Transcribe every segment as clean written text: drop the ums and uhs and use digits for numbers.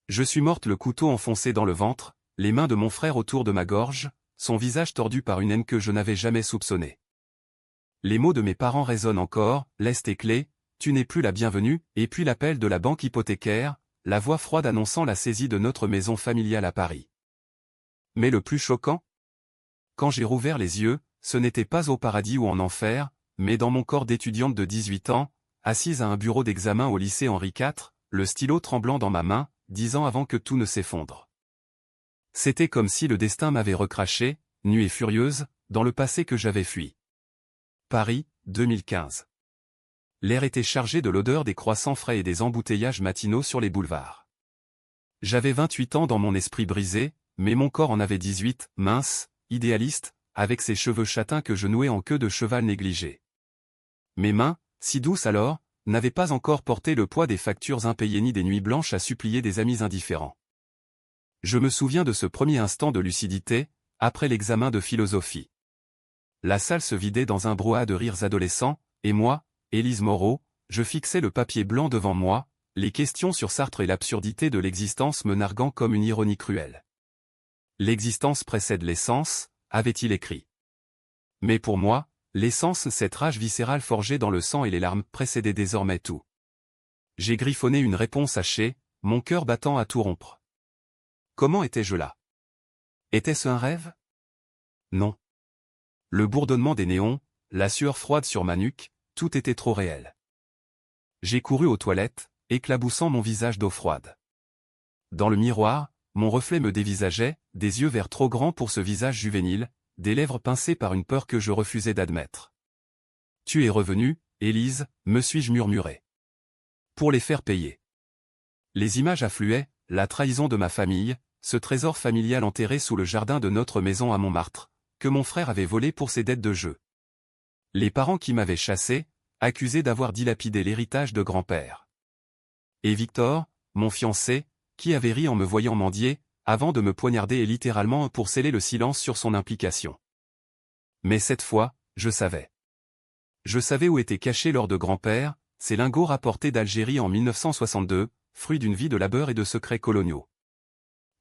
Je suis morte le couteau enfoncé dans le ventre, les mains de mon frère autour de ma gorge, son visage tordu par une haine que je n'avais jamais soupçonnée. Les mots de mes parents résonnent encore, laisse tes clés, tu n'es plus la bienvenue, et puis l'appel de la banque hypothécaire, la voix froide annonçant la saisie de notre maison familiale à Paris. Mais le plus choquant? Quand j'ai rouvert les yeux, ce n'était pas au paradis ou en enfer, mais dans mon corps d'étudiante de 18 ans, assise à un bureau d'examen au lycée Henri IV, le stylo tremblant dans ma main, 10 ans avant que tout ne s'effondre. C'était comme si le destin m'avait recraché, nue et furieuse, dans le passé que j'avais fui. Paris, 2015. L'air était chargé de l'odeur des croissants frais et des embouteillages matinaux sur les boulevards. J'avais 28 ans dans mon esprit brisé, mais mon corps en avait 18, mince, idéaliste, avec ses cheveux châtains que je nouais en queue de cheval négligé. Mes mains, si douces alors, n'avaient pas encore porté le poids des factures impayées ni des nuits blanches à supplier des amis indifférents. Je me souviens de ce premier instant de lucidité, après l'examen de philosophie. La salle se vidait dans un brouhaha de rires adolescents, et moi, Élise Moreau, je fixais le papier blanc devant moi, les questions sur Sartre et l'absurdité de l'existence me narguant comme une ironie cruelle. L'existence précède l'essence, avait-il écrit. Mais pour moi, l'essence, cette rage viscérale forgée dans le sang et les larmes, précédait désormais tout. J'ai griffonné une réponse hachée, mon cœur battant à tout rompre. Comment étais-je là? Était-ce un rêve? Non. Le bourdonnement des néons, la sueur froide sur ma nuque, tout était trop réel. J'ai couru aux toilettes, éclaboussant mon visage d'eau froide. Dans le miroir, mon reflet me dévisageait, des yeux verts trop grands pour ce visage juvénile, des lèvres pincées par une peur que je refusais d'admettre. Tu es revenue, Élise, me suis-je murmuré. Pour les faire payer. Les images affluaient, la trahison de ma famille, ce trésor familial enterré sous le jardin de notre maison à Montmartre, que mon frère avait volé pour ses dettes de jeu. Les parents qui m'avaient chassé, accusés d'avoir dilapidé l'héritage de grand-père. Et Victor, mon fiancé, qui avait ri en me voyant mendier, avant de me poignarder et littéralement pour sceller le silence sur son implication. Mais cette fois, je savais. Je savais où étaient cachés l'or de grand-père, ces lingots rapportés d'Algérie en 1962, fruits d'une vie de labeur et de secrets coloniaux.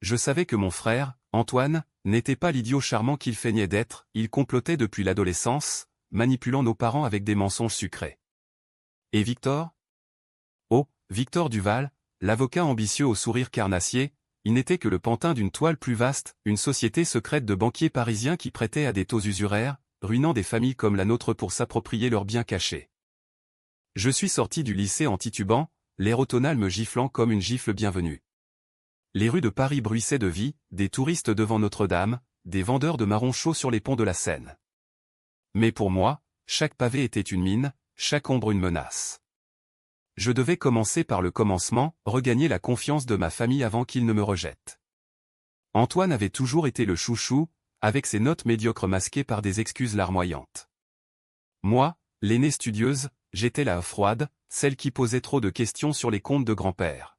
Je savais que mon frère, Antoine, n'était pas l'idiot charmant qu'il feignait d'être, il complotait depuis l'adolescence, manipulant nos parents avec des mensonges sucrés. Et Victor? Oh, Victor Duval, l'avocat ambitieux au sourire carnassier, il n'était que le pantin d'une toile plus vaste, une société secrète de banquiers parisiens qui prêtaient à des taux usuraires, ruinant des familles comme la nôtre pour s'approprier leurs biens cachés. Je suis sorti du lycée en titubant, l'air automnal me giflant comme une gifle bienvenue. Les rues de Paris bruissaient de vie, des touristes devant Notre-Dame, des vendeurs de marrons chauds sur les ponts de la Seine. Mais pour moi, chaque pavé était une mine, chaque ombre une menace. Je devais commencer par le commencement, regagner la confiance de ma famille avant qu'ils ne me rejettent. Antoine avait toujours été le chouchou, avec ses notes médiocres masquées par des excuses larmoyantes. Moi, l'aînée studieuse, j'étais la froide, celle qui posait trop de questions sur les comptes de grand-père.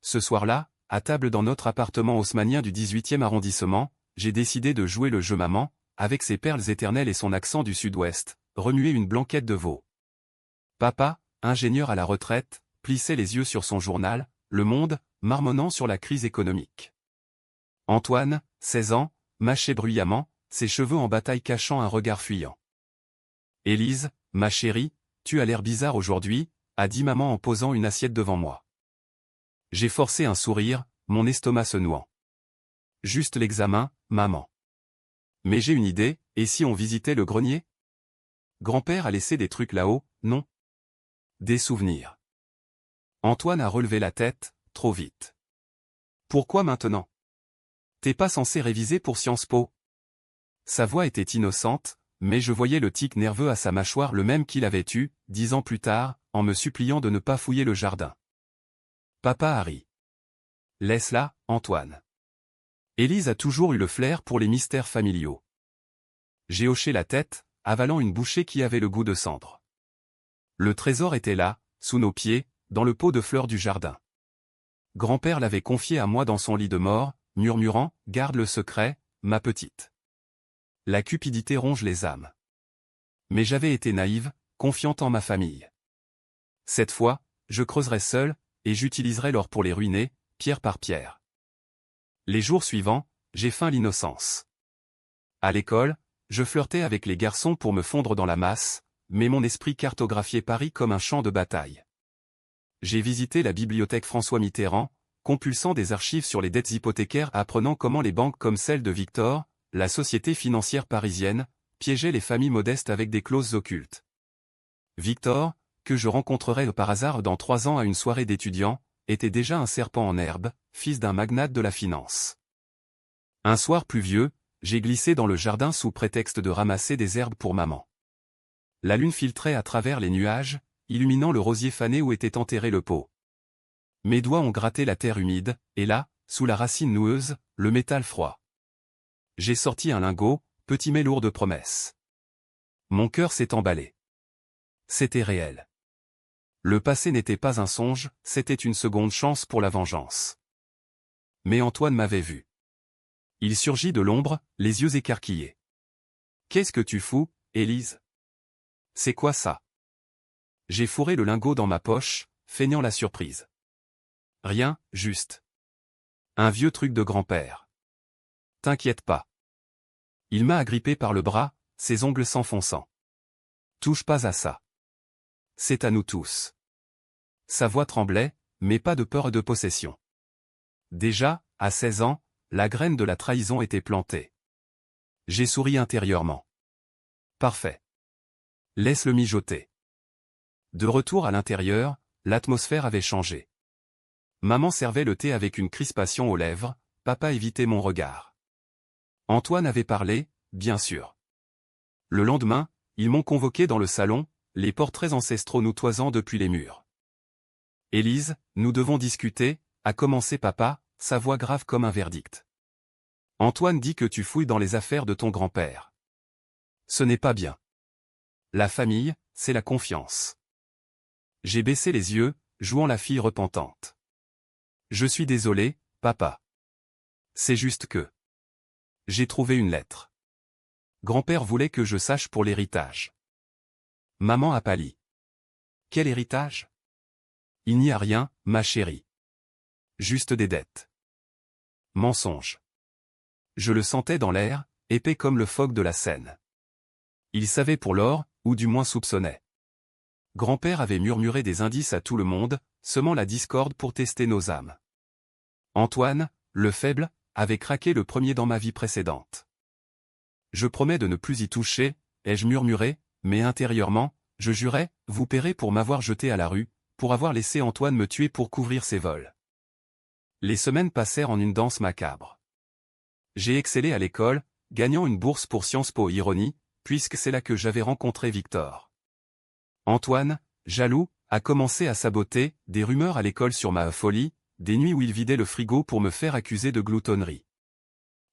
Ce soir-là, à table dans notre appartement haussmannien du 18e arrondissement, j'ai décidé de jouer le jeu maman, avec ses perles éternelles et son accent du sud-ouest, remuer une blanquette de veau. Papa, ingénieur à la retraite, plissait les yeux sur son journal, Le Monde, marmonnant sur la crise économique. Antoine, 16 ans, mâchait bruyamment, ses cheveux en bataille cachant un regard fuyant. Élise, ma chérie, tu as l'air bizarre aujourd'hui, a dit maman en posant une assiette devant moi. J'ai forcé un sourire, mon estomac se nouant. Juste l'examen, maman. Mais j'ai une idée, et si on visitait le grenier? Grand-père a laissé des trucs là-haut, non? Des souvenirs. Antoine a relevé la tête, trop vite. Pourquoi maintenant? T'es pas censé réviser pour Sciences Po? Sa voix était innocente, mais je voyais le tic nerveux à sa mâchoire, le même qu'il avait eu, 10 ans plus tard, en me suppliant de ne pas fouiller le jardin. Papa a ri. Laisse-la, Antoine. Élise a toujours eu le flair pour les mystères familiaux. J'ai hoché la tête, avalant une bouchée qui avait le goût de cendre. Le trésor était là, sous nos pieds, dans le pot de fleurs du jardin. Grand-père l'avait confié à moi dans son lit de mort, murmurant « Garde le secret, ma petite. » La cupidité ronge les âmes. Mais j'avais été naïve, confiante en ma famille. Cette fois, je creuserai seul, et j'utiliserai l'or pour les ruiner, pierre par pierre. Les jours suivants, j'ai feint l'innocence. À l'école, je flirtais avec les garçons pour me fondre dans la masse, mais mon esprit cartographiait Paris comme un champ de bataille. J'ai visité la bibliothèque François Mitterrand, compulsant des archives sur les dettes hypothécaires, apprenant comment les banques comme celle de Victor, la société financière parisienne, piégeaient les familles modestes avec des clauses occultes. Victor, que je rencontrerais par hasard dans 3 ans à une soirée d'étudiants, était déjà un serpent en herbe, fils d'un magnate de la finance. Un soir pluvieux, j'ai glissé dans le jardin sous prétexte de ramasser des herbes pour maman. La lune filtrait à travers les nuages, illuminant le rosier fané où était enterré le pot. Mes doigts ont gratté la terre humide, et là, sous la racine noueuse, le métal froid. J'ai sorti un lingot, petit mais lourd de promesses. Mon cœur s'est emballé. C'était réel. Le passé n'était pas un songe, c'était une seconde chance pour la vengeance. Mais Antoine m'avait vu. Il surgit de l'ombre, les yeux écarquillés. « Qu'est-ce que tu fous, Élise ? C'est quoi ça ?» J'ai fourré le lingot dans ma poche, feignant la surprise. « Rien, juste. Un vieux truc de grand-père. T'inquiète pas. » Il m'a agrippé par le bras, ses ongles s'enfonçant. « Touche pas à ça. C'est à nous tous. » Sa voix tremblait, mais pas de peur de possession. Déjà, à 16 ans, la graine de la trahison était plantée. J'ai souri intérieurement. Parfait. Laisse-le mijoter. De retour à l'intérieur, l'atmosphère avait changé. Maman servait le thé avec une crispation aux lèvres, papa évitait mon regard. Antoine avait parlé, bien sûr. Le lendemain, ils m'ont convoqué dans le salon, les portraits ancestraux nous toisant depuis les murs. « Élise, nous devons discuter », a commencé papa, sa voix grave comme un verdict. « Antoine dit que tu fouilles dans les affaires de ton grand-père. Ce n'est pas bien. La famille, c'est la confiance. » J'ai baissé les yeux, jouant la fille repentante. « Je suis désolé, papa. C'est juste que... j'ai trouvé une lettre. Grand-père voulait que je sache pour l'héritage. » Maman a pâli. « Quel héritage ? » « Il n'y a rien, ma chérie. Juste des dettes. » Mensonge. Je le sentais dans l'air, épais comme le phoque de la Seine. Il savait pour l'or, ou du moins soupçonnait. Grand-père avait murmuré des indices à tout le monde, semant la discorde pour tester nos âmes. Antoine, le faible, avait craqué le premier dans ma vie précédente. Je promets de ne plus y toucher, ai-je murmuré, mais intérieurement, je jurais, vous paierez pour m'avoir jeté à la rue, pour avoir laissé Antoine me tuer pour couvrir ses vols. Les semaines passèrent en une danse macabre. J'ai excellé à l'école, gagnant une bourse pour Sciences Po Ironie, puisque c'est là que j'avais rencontré Victor. Antoine, jaloux, a commencé à saboter, des rumeurs à l'école sur ma folie, des nuits où il vidait le frigo pour me faire accuser de gloutonnerie.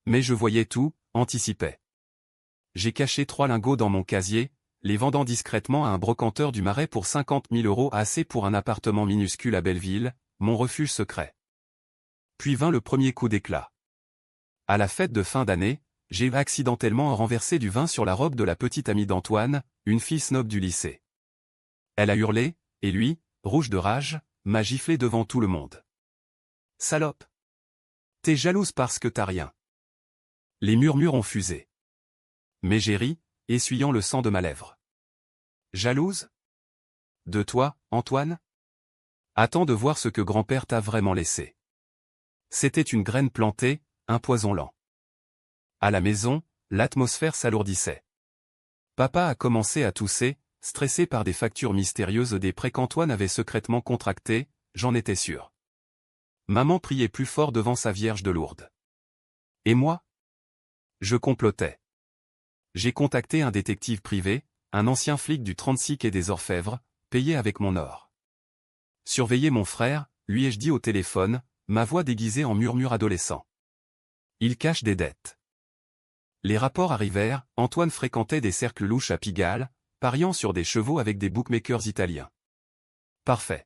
Mais je voyais tout, anticipais. J'ai caché 3 lingots dans mon casier, les vendant discrètement à un brocanteur du Marais pour 50 000 € assez pour un appartement minuscule à Belleville, mon refuge secret. Puis vint le premier coup d'éclat. À la fête de fin d'année, j'ai accidentellement renversé du vin sur la robe de la petite amie d'Antoine, une fille snob du lycée. Elle a hurlé, et lui, rouge de rage, m'a giflé devant tout le monde. « Salope! T'es jalouse parce que t'as rien. » Les murmures ont fusé. Mais j'ai ri, essuyant le sang de ma lèvre. « Jalouse ? De toi, Antoine ? Attends de voir ce que grand-père t'a vraiment laissé. » C'était une graine plantée, un poison lent. À la maison, l'atmosphère s'alourdissait. Papa a commencé à tousser, stressé par des factures mystérieuses des prêts qu'Antoine avait secrètement contractés, j'en étais sûr. Maman priait plus fort devant sa Vierge de Lourdes. Et moi ? Je complotais. J'ai contacté un détective privé, un ancien flic du 36 quai des Orfèvres, payé avec mon or. Surveillez mon frère, lui ai-je dit au téléphone, ma voix déguisée en murmure adolescent. Il cache des dettes. Les rapports arrivèrent, Antoine fréquentait des cercles louches à Pigalle, pariant sur des chevaux avec des bookmakers italiens. Parfait.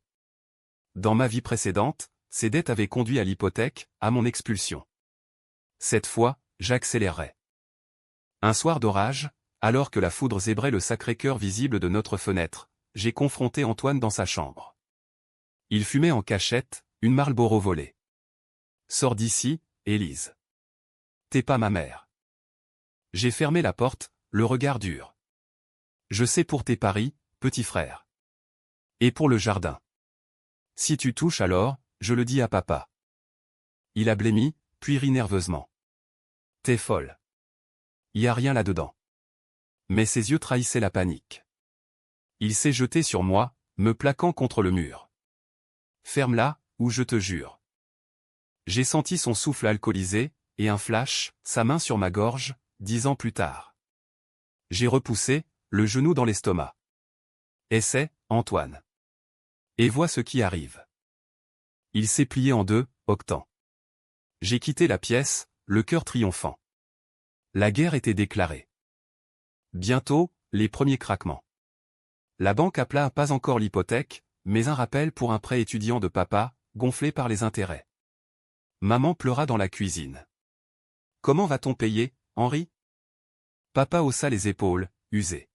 Dans ma vie précédente, ces dettes avaient conduit à l'hypothèque, à mon expulsion. Cette fois, j'accélérerais. Un soir d'orage, alors que la foudre zébrait le Sacré-Cœur visible de notre fenêtre, j'ai confronté Antoine dans sa chambre. Il fumait en cachette, une Marlboro volée. Sors d'ici, Élise. T'es pas ma mère. J'ai fermé la porte, le regard dur. Je sais pour tes paris, petit frère. Et pour le jardin. Si tu touches alors, je le dis à papa. Il a blêmi, puis rit nerveusement. T'es folle. Y a rien là-dedans. Mais ses yeux trahissaient la panique. Il s'est jeté sur moi, me plaquant contre le mur. Ferme-la, ou je te jure. J'ai senti son souffle alcoolisé, et un flash, sa main sur ma gorge, 10 ans plus tard. J'ai repoussé, le genou dans l'estomac. Et c'est, Antoine. Et vois ce qui arrive. Il s'est plié en deux, octant. J'ai quitté la pièce, le cœur triomphant. La guerre était déclarée. Bientôt, les premiers craquements. La banque appela pas encore l'hypothèque, mais un rappel pour un prêt étudiant de papa, gonflé par les intérêts. Maman pleura dans la cuisine. Comment va-t-on payer, Henri? Papa haussa les épaules, usé.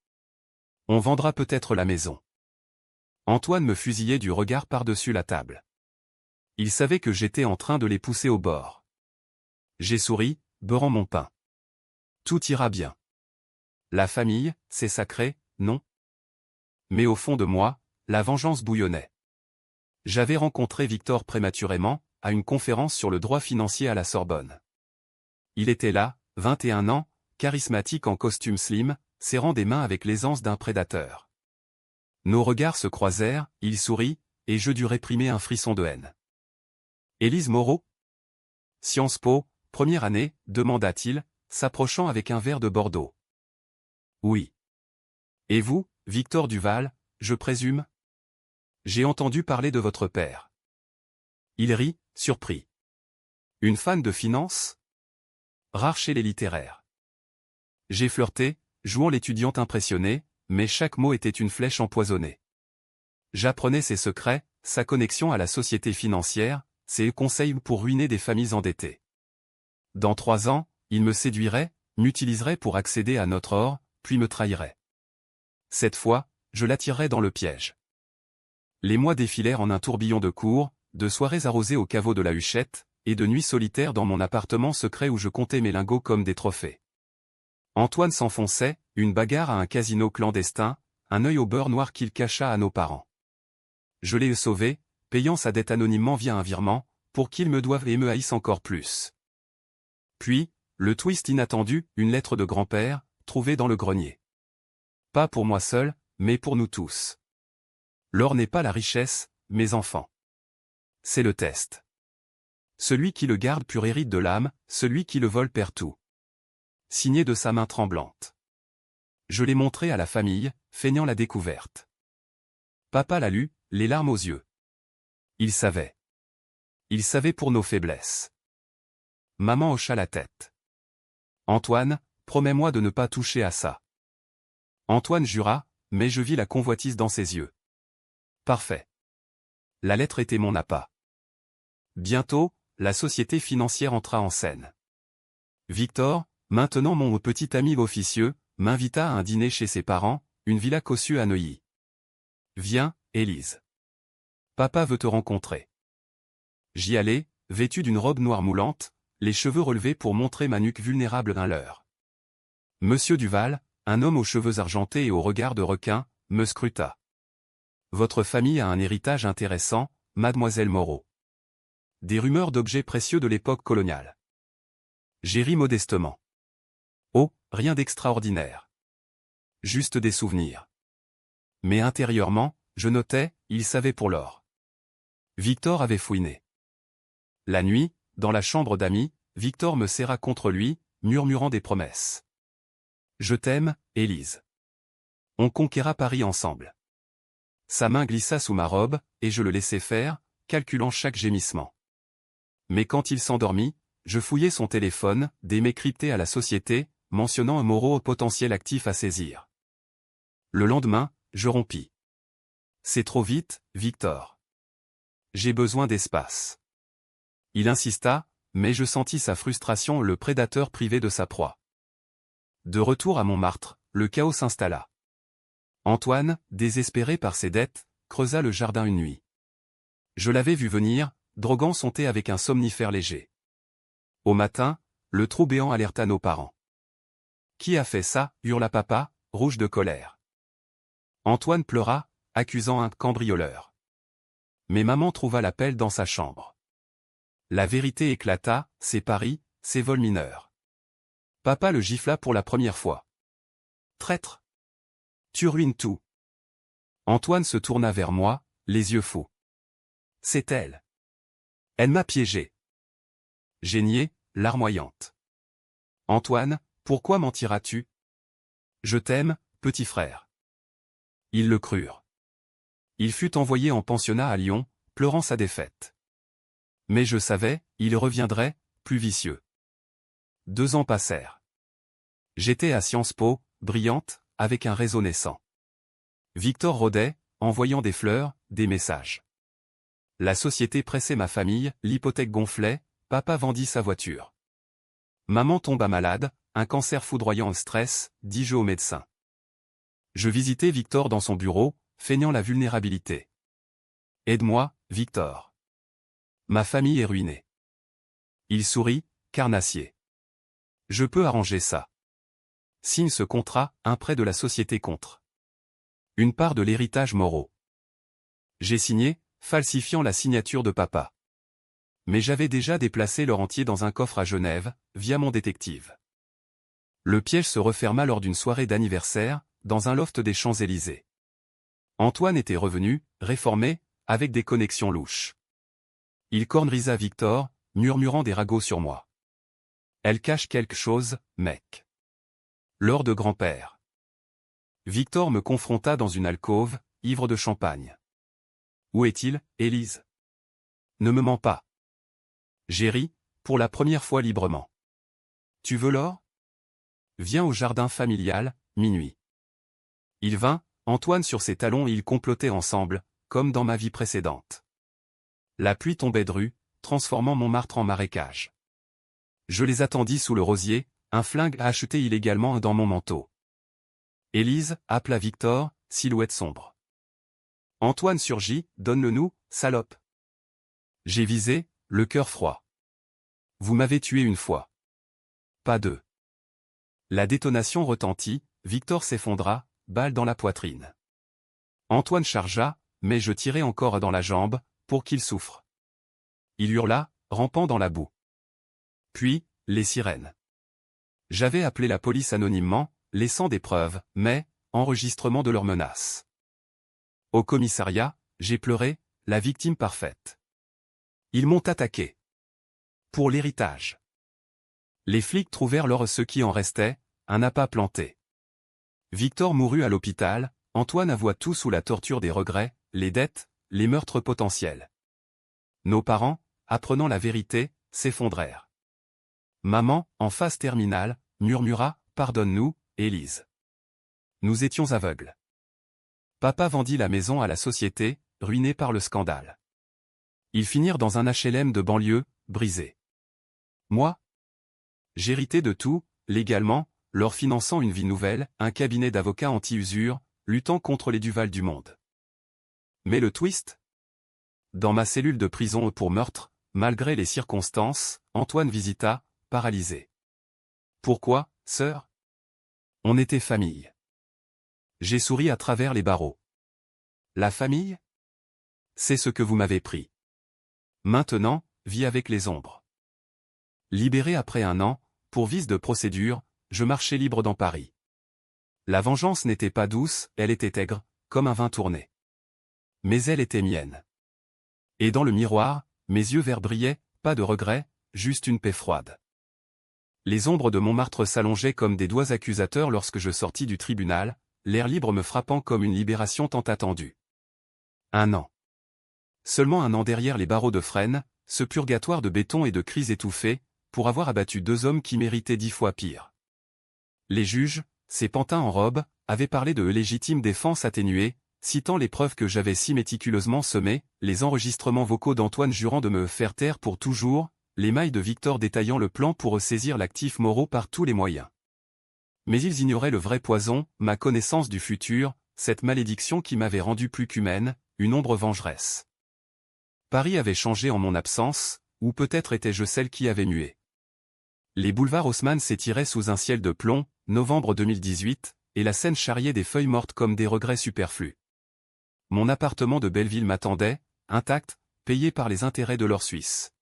On vendra peut-être la maison. Antoine me fusillait du regard par-dessus la table. Il savait que j'étais en train de les pousser au bord. J'ai souri, beurrant mon pain. Tout ira bien. La famille, c'est sacré, non? Mais au fond de moi, la vengeance bouillonnait. J'avais rencontré Victor prématurément, à une conférence sur le droit financier à la Sorbonne. Il était là, 21 ans, charismatique en costume slim, serrant des mains avec l'aisance d'un prédateur. Nos regards se croisèrent, il sourit, et je dus réprimer un frisson de haine. Élise Moreau? Sciences Po, première année, demanda-t-il, s'approchant avec un verre de Bordeaux. Oui. Et vous, Victor Duval, je présume? J'ai entendu parler de votre père. Il rit, surpris. Une fan de finance? Rare chez les littéraires. J'ai flirté, jouant l'étudiante impressionnée, mais chaque mot était une flèche empoisonnée. J'apprenais ses secrets, sa connexion à la société financière, ses conseils pour ruiner des familles endettées. Dans 3 ans, il me séduirait, m'utiliserait pour accéder à notre or, puis me trahirait. Cette fois, je l'attirerais dans le piège. Les mois défilèrent en un tourbillon de cours, de soirées arrosées au caveau de la Huchette, et de nuits solitaires dans mon appartement secret où je comptais mes lingots comme des trophées. Antoine s'enfonçait, une bagarre à un casino clandestin, un œil au beurre noir qu'il cacha à nos parents. Je l'ai sauvé, payant sa dette anonymement via un virement, pour qu'il me doive et me haïsse encore plus. Puis, le twist inattendu, une lettre de grand-père, trouvée dans le grenier. Pas pour moi seul, mais pour nous tous. L'or n'est pas la richesse, mes enfants. C'est le test. Celui qui le garde pur hérite de l'âme, celui qui le vole perd tout. Signé de sa main tremblante. Je l'ai montré à la famille, feignant la découverte. Papa l'a lu, les larmes aux yeux. Il savait. Il savait pour nos faiblesses. Maman hocha la tête. Antoine, promets-moi de ne pas toucher à ça. Antoine jura, mais je vis la convoitise dans ses yeux. Parfait. La lettre était mon appât. Bientôt, la société financière entra en scène. Victor, maintenant mon petit ami officieux, m'invita à un dîner chez ses parents, une villa cossue à Neuilly. Viens, Élise. Papa veut te rencontrer. J'y allai, vêtu d'une robe noire moulante, les cheveux relevés pour montrer ma nuque vulnérable d'un leurre. Monsieur Duval, un homme aux cheveux argentés et au regard de requin, me scruta. Votre famille a un héritage intéressant, mademoiselle Moreau. Des rumeurs d'objets précieux de l'époque coloniale. J'ai ri modestement. Oh, rien d'extraordinaire. Juste des souvenirs. Mais intérieurement, je notais, il savait pour l'or. Victor avait fouiné. La nuit, dans la chambre d'amis, Victor me serra contre lui, murmurant des promesses. Je t'aime, Élise. On conquérera Paris ensemble. Sa main glissa sous ma robe, et je le laissai faire, calculant chaque gémissement. Mais quand il s'endormit, je fouillai son téléphone, des mails cryptés à la société, mentionnant un Moreau au potentiel actif à saisir. Le lendemain, je rompis. C'est trop vite, Victor. J'ai besoin d'espace. Il insista, mais je sentis sa frustration, le prédateur privé de sa proie. De retour à Montmartre, le chaos s'installa. Antoine, désespéré par ses dettes, creusa le jardin une nuit. Je l'avais vu venir, droguant son thé avec un somnifère léger. Au matin, le trou béant alerta nos parents. « Qui a fait ça » hurla papa, rouge de colère. Antoine pleura, accusant un cambrioleur. Mais maman trouva la pelle dans sa chambre. La vérité éclata, c'est Paris, c'est vol mineur. Papa le gifla pour la première fois. « Traître ! Tu ruines tout !» Antoine se tourna vers moi, les yeux fous. « C'est elle. Elle m'a piégé. » J'ai nié, larmoyante. « Antoine, pourquoi mentiras-tu ? Je t'aime, petit frère. » Ils le crurent. Il fut envoyé en pensionnat à Lyon, pleurant sa défaite. Mais je savais, il reviendrait, plus vicieux. 2 ans passèrent. J'étais à Sciences Po, brillante, avec un réseau naissant. Victor rôdait, envoyant des fleurs, des messages. La société pressait ma famille, l'hypothèque gonflait, papa vendit sa voiture. Maman tomba malade, un cancer foudroyant au stress, dis-je au médecin. Je visitais Victor dans son bureau, feignant la vulnérabilité. « Aide-moi, Victor. Ma famille est ruinée. » Il sourit, carnassier. « Je peux arranger ça. Signe ce contrat, un prêt de la société contre une part de l'héritage Moreau. » J'ai signé, falsifiant la signature de papa. Mais j'avais déjà déplacé leur entier dans un coffre à Genève, via mon détective. Le piège se referma lors d'une soirée d'anniversaire, dans un loft des Champs-Élysées. Antoine était revenu, réformé, avec des connexions louches. Il cornerisa Victor, murmurant des ragots sur moi. « Elle cache quelque chose, mec. » Lors de grand-père. Victor me confronta dans une alcôve, ivre de champagne. « Où est-il, Élise ? Ne me mens pas. » J'ai ri, pour la première fois librement. « Tu veux l'or ? Viens au jardin familial, minuit. » Il vint, Antoine sur ses talons et ils complotaient ensemble, comme dans ma vie précédente. La pluie tombait dru, transformant Montmartre en marécage. Je les attendis sous le rosier, un flingue acheté illégalement dans mon manteau. Élise, appela Victor, silhouette sombre. Antoine surgit, donne-le-nous, salope. J'ai visé, le cœur froid. Vous m'avez tué une fois. Pas deux. La détonation retentit, Victor s'effondra, balle dans la poitrine. Antoine chargea, mais je tirai encore dans la jambe, pour qu'il souffre. Il hurla, rampant dans la boue. Puis, les sirènes. J'avais appelé la police anonymement, laissant des preuves, mais, enregistrement de leurs menaces. Au commissariat, j'ai pleuré, la victime parfaite. Ils m'ont attaqué. Pour l'héritage. Les flics trouvèrent lors ce qui en restait, un appât planté. Victor mourut à l'hôpital, Antoine avoua tout sous la torture des regrets, les dettes, les meurtres potentiels. Nos parents, apprenant la vérité, s'effondrèrent. Maman, en phase terminale, murmura « Pardonne-nous, Élise. Nous étions aveugles. » Papa vendit la maison à la société, ruiné par le scandale. Ils finirent dans un HLM de banlieue, brisé. Moi, j'héritais de tout, légalement, leur finançant une vie nouvelle, un cabinet d'avocats anti-usure, luttant contre les Duval du monde. Mais le twist ? Dans ma cellule de prison pour meurtre, malgré les circonstances, Antoine visita, paralysé. Pourquoi, sœur ? On était famille. J'ai souri à travers les barreaux. La famille ? C'est ce que vous m'avez pris. Maintenant, vis avec les ombres. Libéré après 1 an, pour vice de procédure, je marchais libre dans Paris. La vengeance n'était pas douce, elle était aigre, comme un vin tourné. Mais elle était mienne. Et dans le miroir, mes yeux verts brillaient, pas de regret, juste une paix froide. Les ombres de Montmartre s'allongeaient comme des doigts accusateurs lorsque je sortis du tribunal, l'air libre me frappant comme une libération tant attendue. 1 an. Seulement 1 an derrière les barreaux de Fresnes, ce purgatoire de béton et de cris étouffés, pour avoir abattu 2 hommes qui méritaient 10 fois pire. Les juges, ces pantins en robe, avaient parlé de légitime défense atténuée, citant les preuves que j'avais si méticuleusement semées, les enregistrements vocaux d'Antoine jurant de me faire taire pour toujours, les mailles de Victor détaillant le plan pour ressaisir l'actif Moreau par tous les moyens. Mais ils ignoraient le vrai poison, ma connaissance du futur, cette malédiction qui m'avait rendu plus qu'humaine, une ombre vengeresse. Paris avait changé en mon absence, ou peut-être étais-je celle qui avait mué. Les boulevards Haussmann s'étiraient sous un ciel de plomb, novembre 2018, et la Seine charriait des feuilles mortes comme des regrets superflus. Mon appartement de Belleville m'attendait, intact, payé par les intérêts de l'or suisse.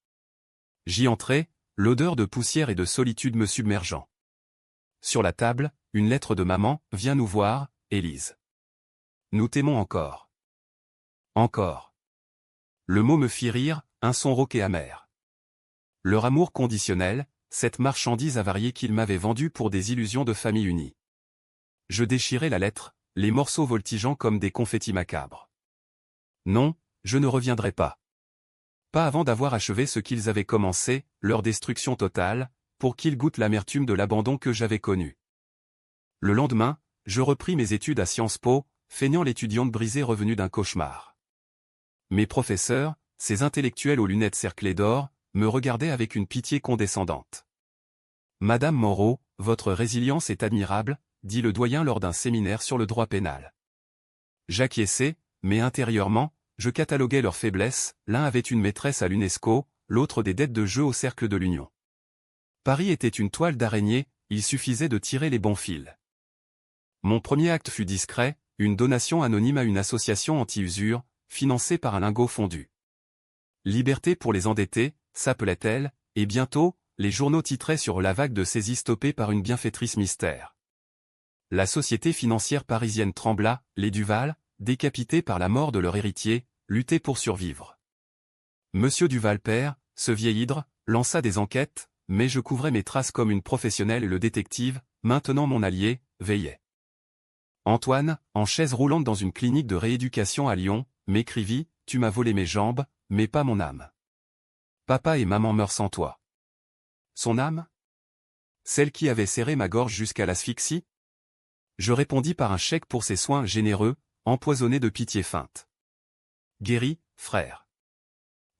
J'y entrai, l'odeur de poussière et de solitude me submergeant. Sur la table, une lettre de maman, « Viens nous voir, Élise. Nous t'aimons encore. » Encore. Le mot me fit rire, un son rauque et amer. Leur amour conditionnel, cette marchandise avariée qu'ils m'avaient vendue pour des illusions de famille unie. Je déchirai la lettre, les morceaux voltigeant comme des confettis macabres. Non, je ne reviendrai pas. Pas avant d'avoir achevé ce qu'ils avaient commencé, leur destruction totale, pour qu'ils goûtent l'amertume de l'abandon que j'avais connu. Le lendemain, je repris mes études à Sciences Po, feignant l'étudiante brisée revenue d'un cauchemar. Mes professeurs, ces intellectuels aux lunettes cerclées d'or, me regardaient avec une pitié condescendante. « Madame Moreau, votre résilience est admirable », dit le doyen lors d'un séminaire sur le droit pénal. J'acquiesçai, mais intérieurement, je cataloguais leurs faiblesses, l'un avait une maîtresse à l'UNESCO, l'autre des dettes de jeu au cercle de l'Union. Paris était une toile d'araignée, il suffisait de tirer les bons fils. Mon premier acte fut discret, une donation anonyme à une association anti-usure, financée par un lingot fondu. Liberté pour les endettés, s'appelait-elle, et bientôt, les journaux titraient sur la vague de saisies stoppées par une bienfaitrice mystère. La société financière parisienne trembla, les Duval, décapités par la mort de leur héritier, luttaient pour survivre. Monsieur Duval père, ce vieil hydre, lança des enquêtes, mais je couvrais mes traces comme une professionnelle et le détective, maintenant mon allié, veillait. Antoine, en chaise roulante dans une clinique de rééducation à Lyon, m'écrivit « Tu m'as volé mes jambes, mais pas mon âme. Papa et maman meurent sans toi. » Son âme? Celle qui avait serré ma gorge jusqu'à l'asphyxie? Je répondis par un chèque pour ses soins généreux, empoisonné de pitié feinte. Guéri, frère.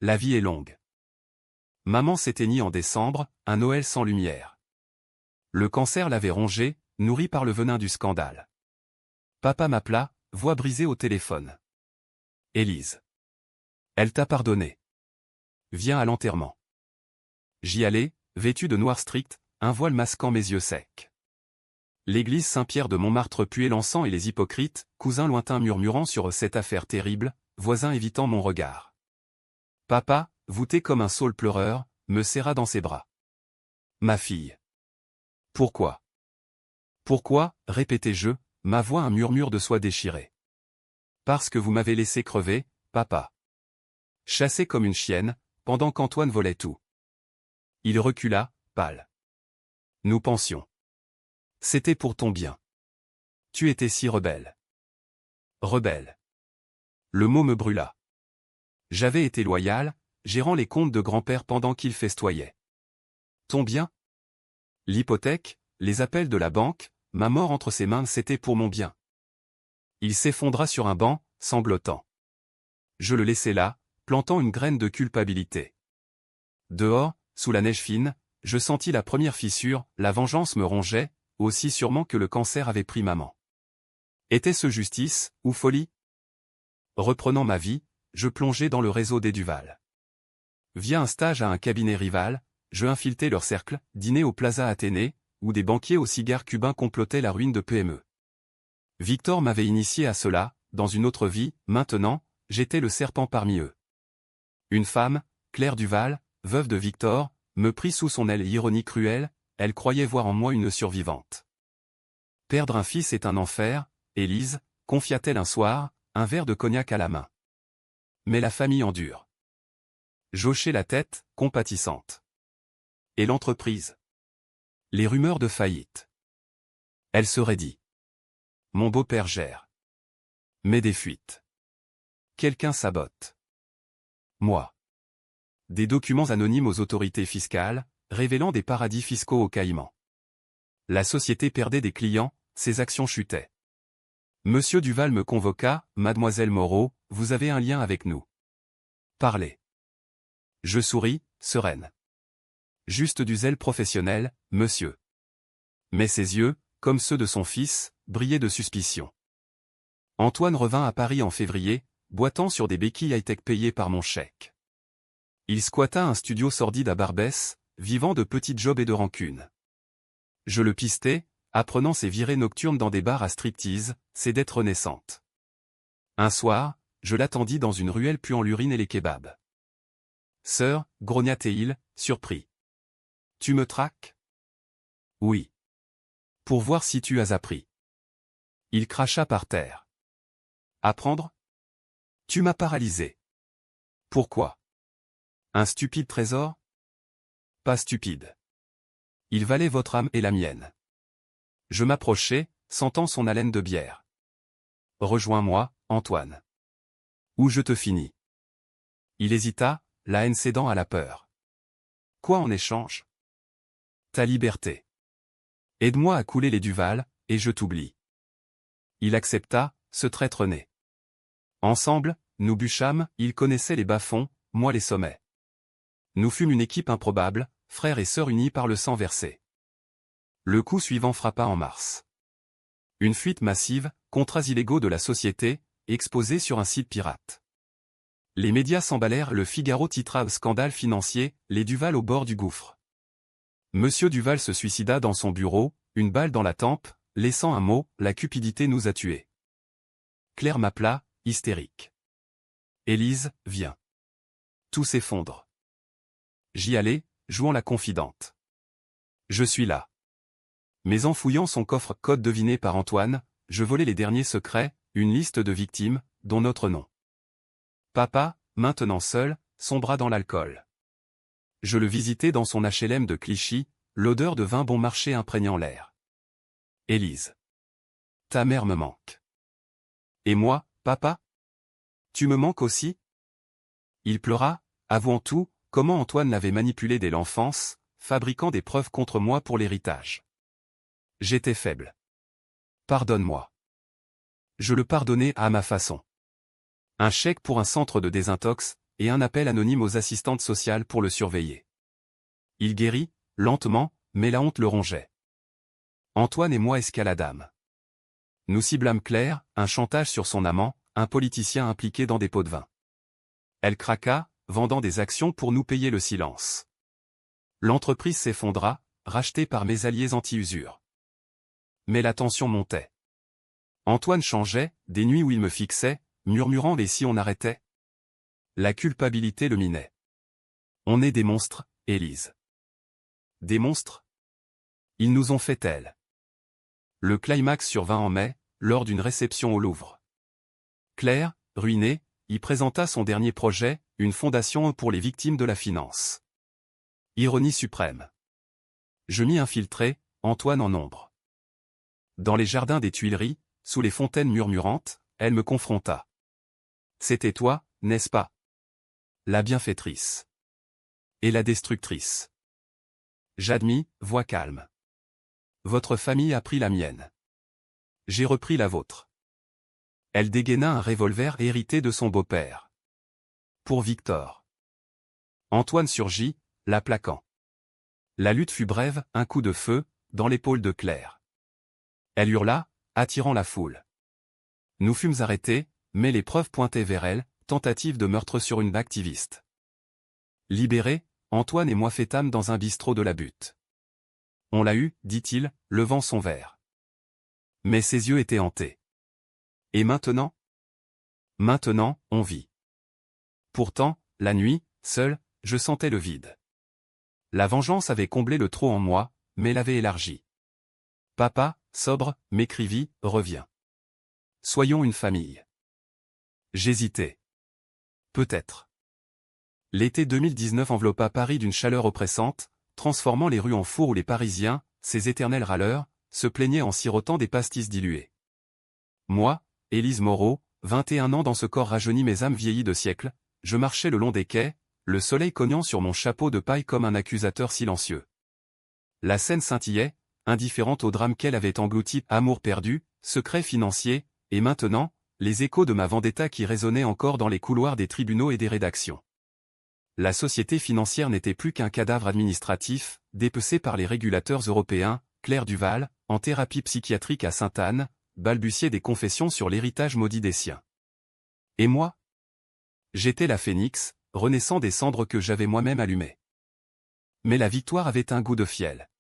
La vie est longue. Maman s'éteignit en décembre, un Noël sans lumière. Le cancer l'avait rongée, nourrie par le venin du scandale. Papa m'appela, voix brisée au téléphone. Élise. Elle t'a pardonné. Viens à l'enterrement. J'y allai, vêtu de noir strict, un voile masquant mes yeux secs. L'église Saint-Pierre de Montmartre puait l'encens et les hypocrites, cousins lointains murmurant sur cette affaire terrible, voisins évitant mon regard. Papa, voûté comme un saule pleureur, me serra dans ses bras. Ma fille. Pourquoi? Pourquoi, répétai-je, ma voix un murmure de soie déchirée. Parce que vous m'avez laissé crever, papa. Chassé comme une chienne, pendant qu'Antoine volait tout. Il recula, pâle. Nous pensions. C'était pour ton bien. Tu étais si rebelle. Rebelle. Le mot me brûla. J'avais été loyal, gérant les comptes de grand-père pendant qu'il festoyait. Ton bien? L'hypothèque, les appels de la banque, ma mort entre ses mains, c'était pour mon bien. Il s'effondra sur un banc, sanglotant. Je le laissai là, plantant une graine de culpabilité. Dehors, sous la neige fine, je sentis la première fissure, la vengeance me rongeait, aussi sûrement que le cancer avait pris maman. Était-ce justice, ou folie? Reprenant ma vie, je plongeai dans le réseau des Duval. Via un stage à un cabinet rival, je infiltrai leur cercle, dîner au Plaza Athénée, où des banquiers aux cigares cubains complotaient la ruine de PME. Victor m'avait initié à cela, dans une autre vie, maintenant, j'étais le serpent parmi eux. Une femme, Claire Duval, veuve de Victor, me prit sous son aile ironie cruelle, elle croyait voir en moi une survivante. Perdre un fils est un enfer, Élise, confia-t-elle un soir, un verre de cognac à la main. Mais la famille endure. J'hochai la tête, compatissante. Et l'entreprise? Les rumeurs de faillite. Elle se raidit. Mon beau-père gère. Mais des fuites. Quelqu'un sabote. Moi. Des documents anonymes aux autorités fiscales, révélant des paradis fiscaux aux Caïmans. La société perdait des clients, ses actions chutaient. Monsieur Duval me convoqua, Mademoiselle Moreau, vous avez un lien avec nous. Parlez. Je souris, sereine. Juste du zèle professionnel, monsieur. Mais ses yeux, comme ceux de son fils, brillaient de suspicion. Antoine revint à Paris en février, boitant sur des béquilles high-tech payées par mon chèque. Il squatta un studio sordide à Barbès, vivant de petits jobs et de rancune. Je le pistais, apprenant ses virées nocturnes dans des bars à striptease, ses dettes renaissantes. Un soir, je l'attendis dans une ruelle puant l'urine et les kebabs. Sœur, grogna-t-il, surpris. Tu me traques? Oui. Pour voir si tu as appris. Il cracha par terre. Apprendre? Tu m'as paralysé. Pourquoi? Un stupide trésor? Pas stupide. Il valait votre âme et la mienne. Je m'approchai, sentant son haleine de bière. Rejoins-moi, Antoine. Ou je te finis. Il hésita, la haine cédant à la peur. Quoi en échange? Ta liberté. Aide-moi à couler les Duval, et je t'oublie. Il accepta, ce traître né. Ensemble, nous bûchâmes, il connaissait les bas-fonds, moi les sommets. Nous fûmes une équipe improbable, frères et sœurs unis par le sang versé. Le coup suivant frappa en mars. Une fuite massive, contrats illégaux de la société, exposés sur un site pirate. Les médias s'emballèrent, le Figaro titra scandale financier, les Duval au bord du gouffre. Monsieur Duval se suicida dans son bureau, une balle dans la tempe, laissant un mot, la cupidité nous a tués. Claire m'appela, hystérique. Élise, viens. Tout s'effondre. J'y allai, jouant la confidente. Je suis là. Mais en fouillant son coffre code deviné par Antoine, je volai les derniers secrets, une liste de victimes, dont notre nom. Papa, maintenant seul, sombra dans l'alcool. Je le visitai dans son HLM de Clichy, l'odeur de vin bon marché imprégnant l'air. Élise. Ta mère me manque. Et moi, papa? Tu me manques aussi? Il pleura, avouant tout, comment Antoine l'avait manipulé dès l'enfance, fabriquant des preuves contre moi pour l'héritage. J'étais faible. Pardonne-moi. Je le pardonnai à ma façon. Un chèque pour un centre de désintox, et un appel anonyme aux assistantes sociales pour le surveiller. Il guérit, lentement, mais la honte le rongeait. Antoine et moi escaladâmes. Nous ciblâmes Claire, un chantage sur son amant, un politicien impliqué dans des pots de vin. Elle craqua, vendant des actions pour nous payer le silence. L'entreprise s'effondra, rachetée par mes alliés anti-usure. Mais la tension montait. Antoine changeait, des nuits où il me fixait, murmurant « et si on arrêtait ?» La culpabilité le minait. On est des monstres, Élise. Des monstres? Ils nous ont fait tel. Le climax survint en mai, lors d'une réception au Louvre. Claire, ruinée, y présenta son dernier projet, une fondation pour les victimes de la finance. Ironie suprême. Je m'y infiltrai, Antoine en ombre. Dans les jardins des Tuileries, sous les fontaines murmurantes, elle me confronta. C'était toi, n'est-ce pas? La bienfaitrice. Et la destructrice. J'admis, voix calme. Votre famille a pris la mienne. J'ai repris la vôtre. Elle dégaina un revolver hérité de son beau-père. Pour Victor. Antoine surgit, la plaquant. La lutte fut brève, un coup de feu, dans l'épaule de Claire. Elle hurla, attirant la foule. Nous fûmes arrêtés, mais les preuves pointaient vers elle, tentative de meurtre sur une activiste. Libérés, Antoine et moi fêtâmes dans un bistrot de la Butte. On l'a eu, dit-il, levant son verre. Mais ses yeux étaient hantés. Et maintenant? Maintenant, on vit. Pourtant, la nuit, seul, je sentais le vide. La vengeance avait comblé le trou en moi, mais l'avait élargi. Papa, sobre, m'écrivit, reviens. Soyons une famille. J'hésitais. Peut-être. L'été 2019 enveloppa Paris d'une chaleur oppressante, transformant les rues en four où les Parisiens, ces éternels râleurs, se plaignaient en sirotant des pastis dilués. Moi, Élise Moreau, 21 ans dans ce corps rajeuni mais âme vieillie de siècles, je marchais le long des quais, le soleil cognant sur mon chapeau de paille comme un accusateur silencieux. La scène scintillait, indifférente au drame qu'elle avait englouti, amour perdu, secret financier, et maintenant, les échos de ma vendetta qui résonnaient encore dans les couloirs des tribunaux et des rédactions. La société financière n'était plus qu'un cadavre administratif, dépecé par les régulateurs européens. Claire Duval, en thérapie psychiatrique à Sainte-Anne, balbutiait des confessions sur l'héritage maudit des siens. Et moi? J'étais la phénix, renaissant des cendres que j'avais moi-même allumées. Mais la victoire avait un goût de fiel.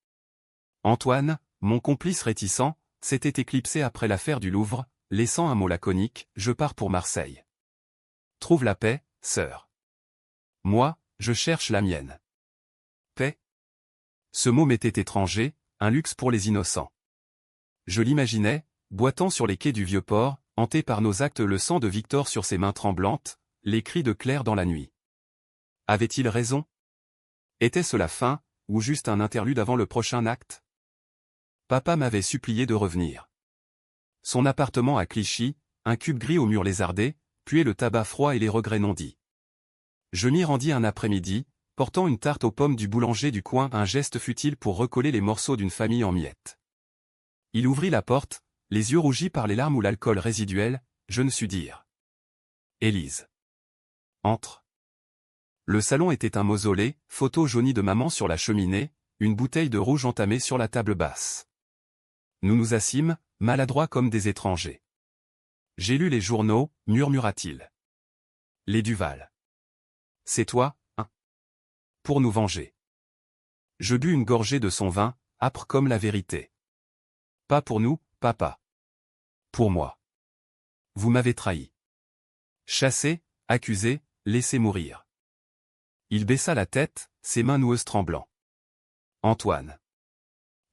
Antoine, mon complice réticent, s'était éclipsé après l'affaire du Louvre, laissant un mot laconique, « Je pars pour Marseille. Trouve la paix, sœur. Moi, je cherche la mienne. » Paix. Ce mot m'était étranger, un luxe pour les innocents. Je l'imaginais, boitant sur les quais du Vieux-Port, hanté par nos actes, le sang de Victor sur ses mains tremblantes, les cris de Claire dans la nuit. Avait-il raison? Était-ce la fin, ou juste un interlude avant le prochain acte? Papa m'avait supplié de revenir. Son appartement à Clichy, un cube gris aux murs lézardés, puait le tabac froid et les regrets non dits. Je m'y rendis un après-midi, portant une tarte aux pommes du boulanger du coin, un geste futile pour recoller les morceaux d'une famille en miettes. Il ouvrit la porte, les yeux rougis par les larmes ou l'alcool résiduel, je ne sus dire. Élise. Entre. Le salon était un mausolée, photo jaunie de maman sur la cheminée, une bouteille de rouge entamée sur la table basse. Nous nous assîmes, maladroits comme des étrangers. J'ai lu les journaux, murmura-t-il. Les Duval. C'est toi, hein? Pour nous venger. Je bus une gorgée de son vin, âpre comme la vérité. Pas pour nous, papa. Pour moi. Vous m'avez trahi. Chassé, accusé, laissé mourir. Il baissa la tête, ses mains noueuses tremblant. Antoine.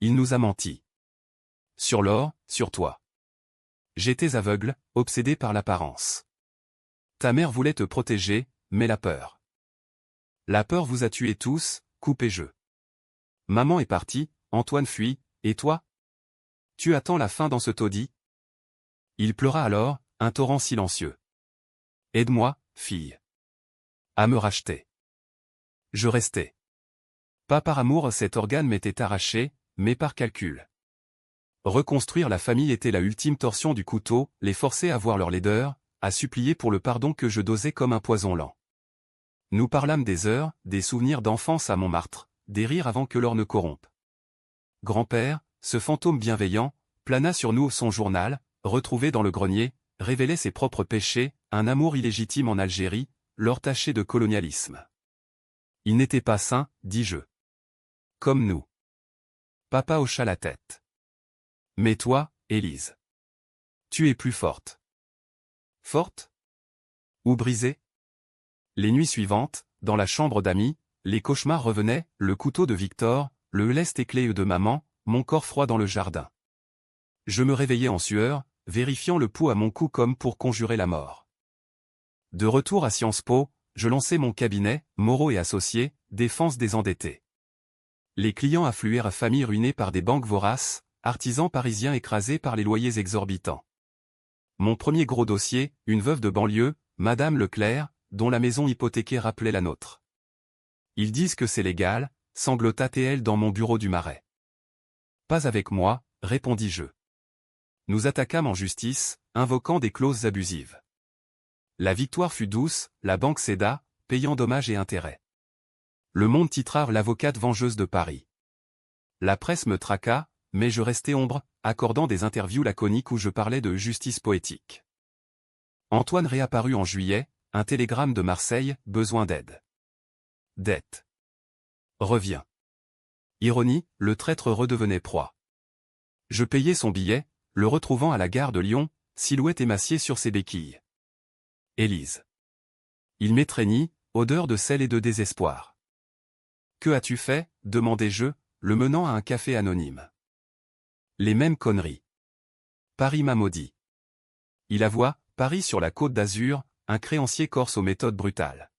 Il nous a menti. Sur l'or, sur toi. J'étais aveugle, obsédé par l'apparence. Ta mère voulait te protéger, mais la peur. La peur vous a tués tous, coupez-je. Maman est partie, Antoine fuit, et toi? Tu attends la fin dans ce taudis? Il pleura alors, un torrent silencieux. Aide-moi, fille. À me racheter. Je restais. Pas par amour, cet organe m'était arraché, mais par calcul. Reconstruire la famille était la ultime torsion du couteau, les forcer à voir leur laideur, à supplier pour le pardon que je dosais comme un poison lent. Nous parlâmes des heures, des souvenirs d'enfance à Montmartre, des rires avant que l'or ne corrompe. Grand-père, ce fantôme bienveillant, plana sur nous. Son journal, retrouvé dans le grenier, révélait ses propres péchés, un amour illégitime en Algérie, l'or taché de colonialisme. Il n'était pas sain, dis-je. Comme nous. Papa hocha la tête. Mais toi, Élise. Tu es plus forte. Forte? Ou brisée? Les nuits suivantes, dans la chambre d'amis, les cauchemars revenaient, le couteau de Victor, le lest éclat de maman, mon corps froid dans le jardin. Je me réveillais en sueur, vérifiant le pouls à mon cou comme pour conjurer la mort. De retour à Sciences Po, je lançai mon cabinet, Moreau et Associés, défense des endettés. Les clients affluèrent, familles ruinées par des banques voraces, artisans parisiens écrasés par les loyers exorbitants. Mon premier gros dossier, une veuve de banlieue, Madame Leclerc, dont la maison hypothéquée rappelait la nôtre. Ils disent que c'est légal, sanglota-t-elle dans mon bureau du Marais. Pas avec moi, répondis-je. Nous attaquâmes en justice, invoquant des clauses abusives. La victoire fut douce, la banque céda, payant dommages et intérêts. Le Monde titra l'avocate vengeuse de Paris. La presse me traqua, mais je restai ombre, accordant des interviews laconiques où je parlais de justice poétique. Antoine réapparut en juillet, un télégramme de Marseille, besoin d'aide. Dette. Reviens. Ironie, le traître redevenait proie. Je payai son billet, le retrouvant à la gare de Lyon, silhouette émaciée sur ses béquilles. Élise. Il m'étreignit, odeur de sel et de désespoir. Que as-tu fait? Demandai-je, le menant à un café anonyme. Les mêmes conneries. Paris m'a maudit. Il avoua, Paris sur la Côte d'Azur, un créancier corse aux méthodes brutales.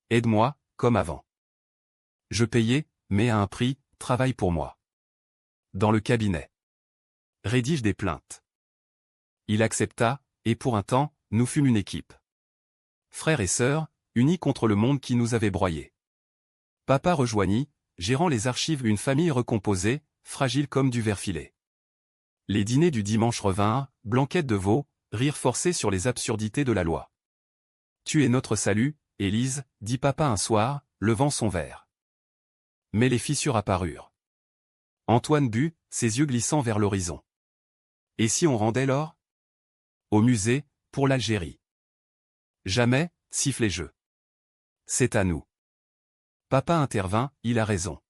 Aide-moi, comme avant. Je payais, mais à un prix, travaille pour moi. Dans le cabinet. Rédige des plaintes. Il accepta, et pour un temps, nous fûmes une équipe. Frères et sœurs, unis contre le monde qui nous avait broyés. Papa rejoignit, gérant les archives, une famille recomposée, fragile comme du ver filé. Les dîners du dimanche revinrent, blanquettes de veau, rire forcé sur les absurdités de la loi. Tu es notre salut, Élise, dit papa un soir, levant son verre. Mais les fissures apparurent. Antoine but, ses yeux glissant vers l'horizon. Et si on rendait l'or? Au musée, pour l'Algérie. Jamais, sifflai-je. C'est à nous. Papa intervint, il a raison.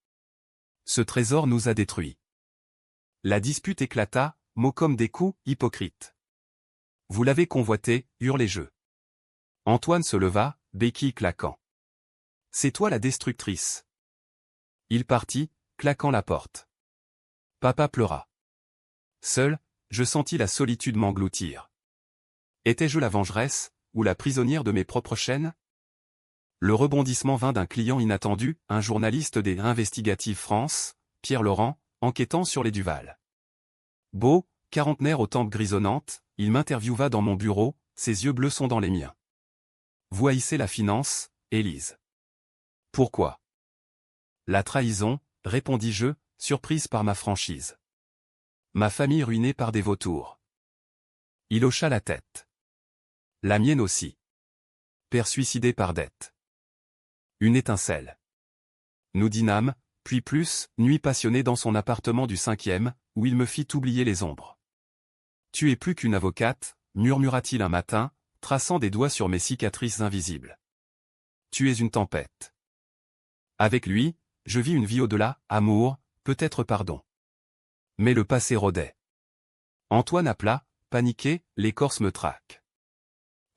Ce trésor nous a détruits. La dispute éclata, mots comme des coups, hypocrite. Vous l'avez convoité, hurlai-je. Antoine se leva, béquille claquant. C'est toi la destructrice. Il partit, claquant la porte. Papa pleura. Seul, je sentis la solitude m'engloutir. Étais-je la vengeresse, ou la prisonnière de mes propres chaînes? Le rebondissement vint d'un client inattendu, un journaliste des Investigatives France, Pierre Laurent, enquêtant sur les Duval. Beau, quarantenaire aux tempes grisonnantes, il m'interviewa dans mon bureau, ses yeux bleus sondant les miens. Vous haïssez la finance, Élise. Pourquoi? La trahison, répondis-je, surprise par ma franchise. Ma famille ruinée par des vautours. Il hocha la tête. La mienne aussi. Père suicidé par dette. Une étincelle. Nous dînâmes, puis plus, nuit passionnée dans son appartement du 5e, où il me fit oublier les ombres. Tu es plus qu'une avocate, murmura-t-il un matin, traçant des doigts sur mes cicatrices invisibles. Tu es une tempête. Avec lui, je vis une vie au-delà, amour, peut-être pardon. Mais le passé rôdait. Antoine appela, paniqué, l'écorce me traque.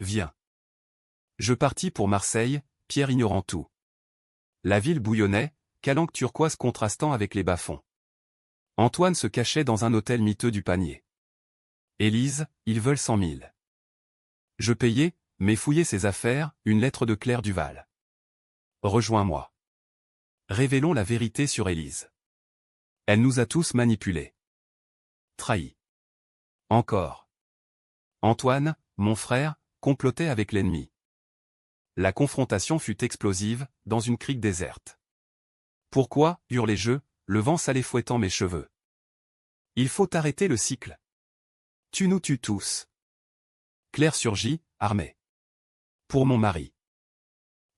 Viens. Je partis pour Marseille, Pierre ignorant tout. La ville bouillonnait, calanque turquoise contrastant avec les bas-fonds. Antoine se cachait dans un hôtel miteux du Panier. Élise, ils veulent 100 000. Je payai, mais fouillai ses affaires, une lettre de Claire Duval. Rejoins-moi. Révélons la vérité sur Élise. Elle nous a tous manipulés. Trahis. Encore. Antoine, mon frère, complotait avec l'ennemi. La confrontation fut explosive, dans une crique déserte. Pourquoi, hurlai-je, le vent salé fouettant mes cheveux. Il faut arrêter le cycle. Tu nous tues tous. Claire surgit, armée. Pour mon mari.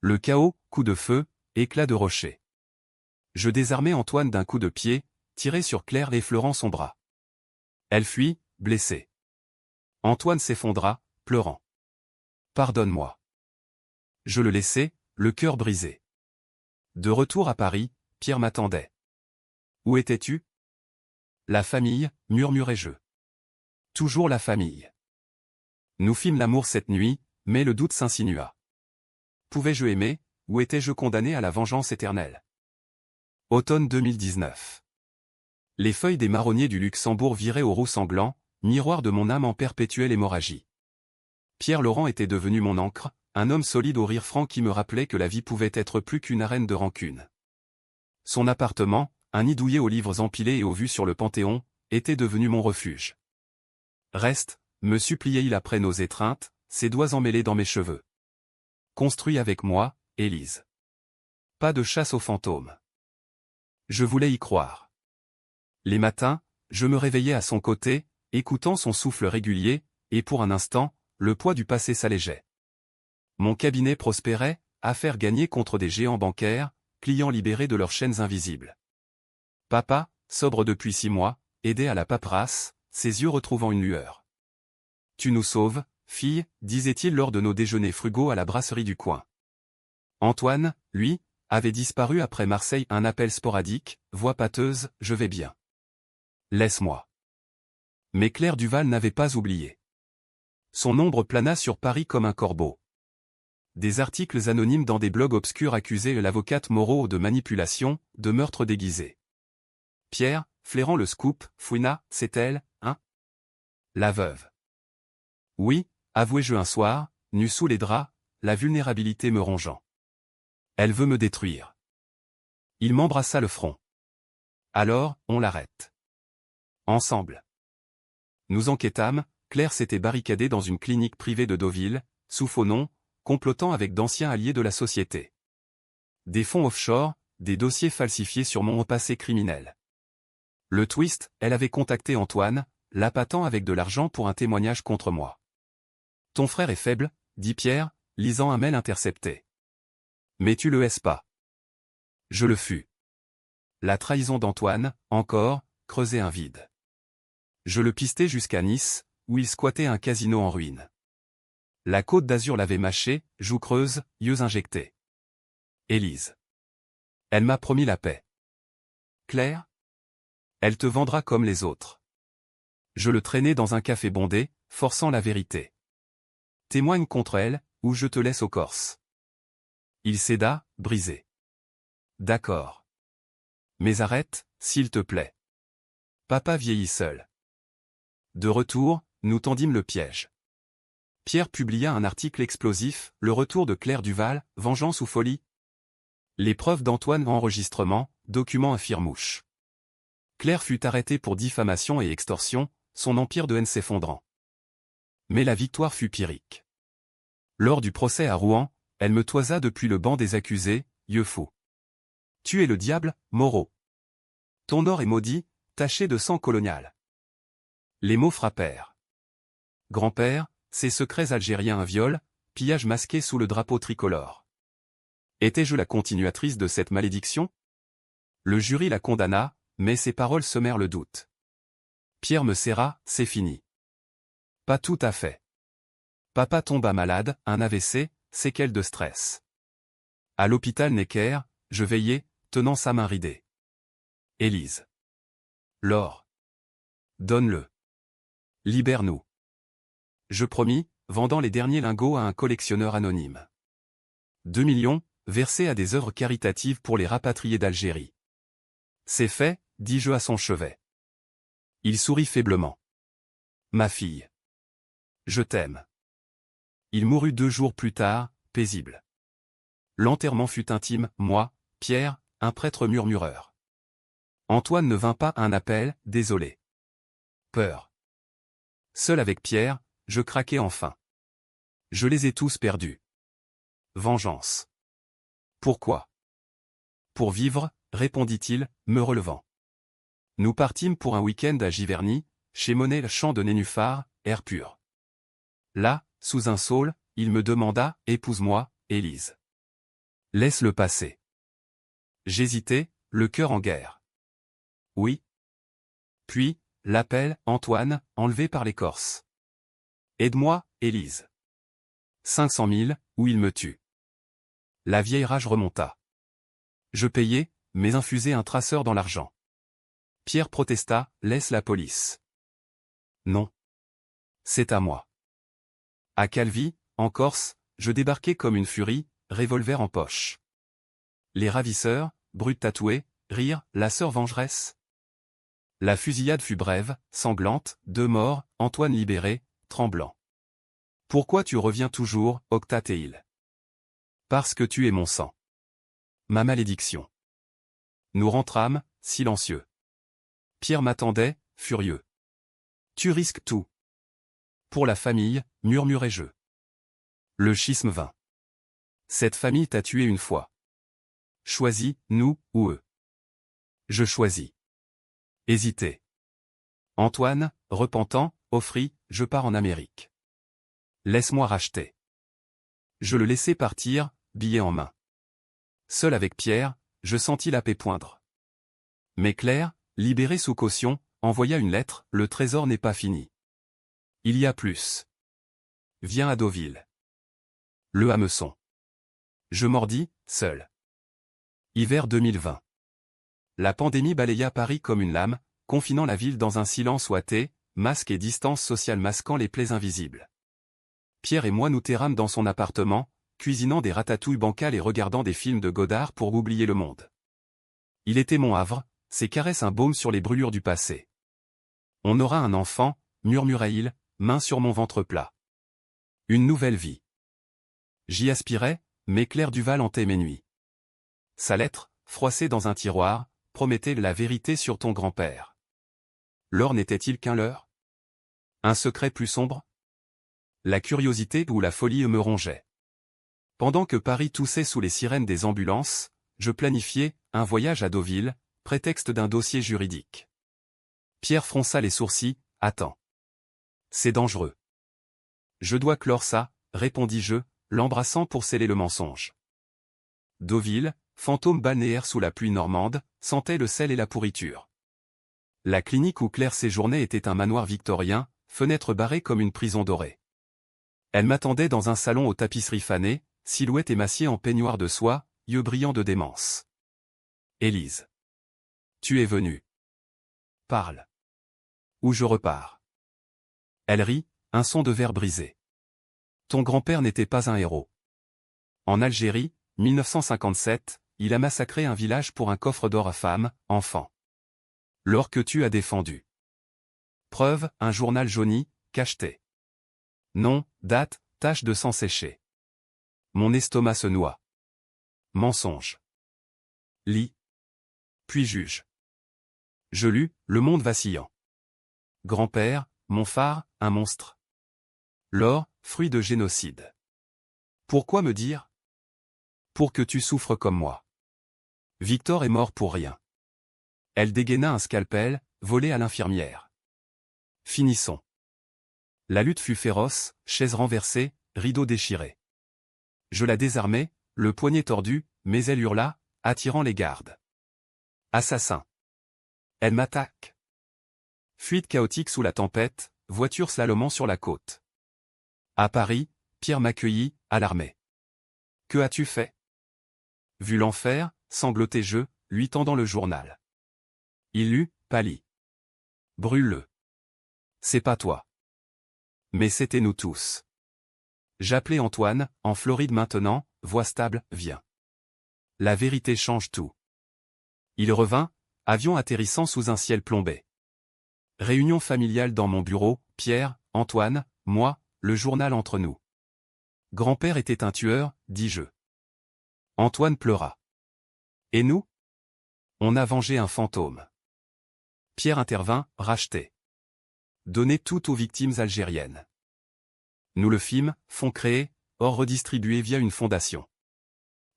Le chaos, coup de feu, éclat de rocher. Je désarmai Antoine d'un coup de pied, tiré sur Claire effleurant son bras. Elle fuit, blessée. Antoine s'effondra, pleurant. Pardonne-moi. Je le laissai, le cœur brisé. De retour à Paris, Pierre m'attendait. Où étais-tu? La famille, murmurai-je. Toujours la famille. Nous fîmes l'amour cette nuit, mais le doute s'insinua. Pouvais-je aimer, ou étais-je condamné à la vengeance éternelle? Automne 2019. Les feuilles des marronniers du Luxembourg viraient au roux sanglant, miroir de mon âme en perpétuelle hémorragie. Pierre Laurent était devenu mon ancre, un homme solide au rire franc qui me rappelait que la vie pouvait être plus qu'une arène de rancune. Son appartement, un nid douillet aux livres empilés et aux vues sur le Panthéon, était devenu mon refuge. Reste, me suppliait-il après nos étreintes, ses doigts emmêlés dans mes cheveux. Construis avec moi, Élise. Pas de chasse aux fantômes. Je voulais y croire. Les matins, je me réveillais à son côté, écoutant son souffle régulier, et pour un instant, le poids du passé s'allégeait. Mon cabinet prospérait, affaires gagnées contre des géants bancaires, clients libérés de leurs chaînes invisibles. Papa, sobre depuis 6 mois, aidait à la paperasse, ses yeux retrouvant une lueur. Tu nous sauves, fille, disait-il lors de nos déjeuners frugaux à la brasserie du coin. Antoine, lui, avait disparu après Marseille, un appel sporadique, voix pâteuse, je vais bien. Laisse-moi. Mais Claire Duval n'avait pas oublié. Son ombre plana sur Paris comme un corbeau. Des articles anonymes dans des blogs obscurs accusaient l'avocate Moreau de manipulation, de meurtre déguisé. Pierre, flairant le scoop, fouina, c'est elle, hein? La veuve. Oui, avouai-je un soir, nu sous les draps, la vulnérabilité me rongeant. Elle veut me détruire. Il m'embrassa le front. Alors, on l'arrête. Ensemble. Nous enquêtâmes, Claire s'était barricadée dans une clinique privée de Deauville, sous faux nom, complotant avec d'anciens alliés de la société. Des fonds offshore, des dossiers falsifiés sur mon passé criminel. Le twist, elle avait contacté Antoine, l'appâtant avec de l'argent pour un témoignage contre moi. Ton frère est faible, dit Pierre, lisant un mail intercepté. Mais tu le hais pas. Je le fus. La trahison d'Antoine, encore, creusait un vide. Je le pistai jusqu'à Nice, où il squattait un casino en ruine. La Côte d'Azur l'avait mâché, joues creuses, yeux injectés. Élise. Elle m'a promis la paix. Claire? Elle te vendra comme les autres. Je le traînais dans un café bondé, forçant la vérité. Témoigne contre elle, ou je te laisse aux Corses. Il céda, brisé. D'accord. Mais arrête, s'il te plaît. Papa vieillit seul. De retour, nous tendîmes le piège. Pierre publia un article explosif, Le retour de Claire Duval, vengeance ou folie? Les preuves d'Antoine enregistrement, document à Firmouche. Claire fut arrêtée pour diffamation et extorsion, son empire de haine s'effondrant. Mais la victoire fut pyrrhique. Lors du procès à Rouen, elle me toisa depuis le banc des accusés, yeux fous. Tu es le diable, Moreau. Ton or est maudit, taché de sang colonial. Les mots frappèrent. Grand-père, ces secrets algériens un viol, pillage masqué sous le drapeau tricolore. Étais-je la continuatrice de cette malédiction? Le jury la condamna, mais ses paroles semèrent le doute. Pierre me serra, c'est fini. Pas tout à fait. Papa tomba malade, un AVC, séquelles de stress. À l'hôpital Necker, je veillais, tenant sa main ridée. Élise. L'or. Donne-le. Libère-nous. Je promis, vendant les derniers lingots à un collectionneur anonyme. 2 millions, versés à des œuvres caritatives pour les rapatriés d'Algérie. C'est fait, dis-je à son chevet. Il sourit faiblement. Ma fille. Je t'aime. Il mourut 2 jours plus tard, paisible. L'enterrement fut intime, moi, Pierre, un prêtre murmureur. Antoine ne vint pas à un appel, désolé. Peur. Seul avec Pierre, je craquai enfin. Je les ai tous perdus. Vengeance. Pourquoi? Pour vivre, répondit-il, me relevant. Nous partîmes pour un week-end à Giverny, chez Monet le champ de nénuphar, air pur. Là, sous un saule, il me demanda, épouse-moi, Élise. Laisse-le passer. J'hésitais, le cœur en guerre. Oui. Puis, l'appel, Antoine, enlevé par les Corses. Aide-moi, Élise. 500 000, ou il me tue. La vieille rage remonta. Je payai, mais infusai un traceur dans l'argent. Pierre protesta, laisse la police. Non. C'est à moi. À Calvi, en Corse, je débarquai comme une furie, revolver en poche. Les ravisseurs, brutes tatouées, rirent, la sœur vengeresse. La fusillade fut brève, sanglante, 2 morts, Antoine libéré, tremblant. Pourquoi tu reviens toujours, Octatéil? Parce que tu es mon sang. Ma malédiction. Nous rentrâmes, silencieux. Pierre m'attendait, furieux. Tu risques tout. Pour la famille, murmurai-je. Le schisme vint. Cette famille t'a tué une fois. Choisis, nous, ou eux. Je choisis. Hésité. Antoine, repentant, offrit, je pars en Amérique. Laisse-moi racheter. Je le laissai partir, billet en main. Seul avec Pierre, je sentis la paix poindre. Mais Claire, libérée sous caution, envoya une lettre, le trésor n'est pas fini. Il y a plus. Viens à Deauville. Le hameçon. Je mordis, seul. Hiver 2020. La pandémie balaya Paris comme une lame, confinant la ville dans un silence ouaté, masque et distance sociale masquant les plaies invisibles. Pierre et moi nous terrâmes dans son appartement, cuisinant des ratatouilles bancales et regardant des films de Godard pour oublier le monde. Il était mon havre, ses caresses un baume sur les brûlures du passé. On aura un enfant, murmurait-il, main sur mon ventre plat. Une nouvelle vie. J'y aspirais, mais Claire Duval hantait mes nuits. Sa lettre, froissée dans un tiroir, promettait la vérité sur ton grand-père. L'or n'était-il qu'un leurre? Un secret plus sombre? La curiosité ou la folie me rongeait. Pendant que Paris toussait sous les sirènes des ambulances, je planifiais un voyage à Deauville, prétexte d'un dossier juridique. Pierre fronça les sourcils, attends. C'est dangereux. Je dois clore ça, répondis-je, l'embrassant pour sceller le mensonge. Deauville, fantôme balnéaire sous la pluie normande, sentait le sel et la pourriture. La clinique où Claire séjournait était un manoir victorien, fenêtre barrée comme une prison dorée. Elle m'attendait dans un salon aux tapisseries fanées, silhouette émaciée en peignoir de soie, yeux brillants de démence. Élise. Tu es venue. Parle. Ou je repars. Elle rit, un son de verre brisé. Ton grand-père n'était pas un héros. En Algérie, 1957, il a massacré un village pour un coffre d'or à femmes, enfants. L'or que tu as défendu. Preuve, un journal jauni, cacheté. Nom, date, tache de sang séché. Mon estomac se noie. Mensonge. Lis. Puis juge. Je lus, le monde vacillant. Grand-père, mon phare, un monstre. L'or, fruit de génocide. Pourquoi me dire? Pour que tu souffres comme moi. Victor est mort pour rien. Elle dégaina un scalpel, volé à l'infirmière. Finissons. La lutte fut féroce, chaise renversée, rideau déchiré. Je la désarmai, le poignet tordu, mais elle hurla, attirant les gardes. Assassin. Elle m'attaque. Fuite chaotique sous la tempête, voiture slalomant sur la côte. À Paris, Pierre m'accueillit, alarmé. Que as-tu fait? Vu l'enfer, sangloté je, lui tendant le journal. Il lut, pâlit. Brûle-le. C'est pas toi. Mais c'était nous tous. J'appelais Antoine, en Floride maintenant, voix stable, viens. La vérité change tout. Il revint, avion atterrissant sous un ciel plombé. Réunion familiale dans mon bureau, Pierre, Antoine, moi, le journal entre nous. Grand-père était un tueur, dis-je. Antoine pleura. Et nous? On a vengé un fantôme. Pierre intervint, racheté. Donner tout aux victimes algériennes. Nous le fîmes, fonds créé, or redistribué via une fondation.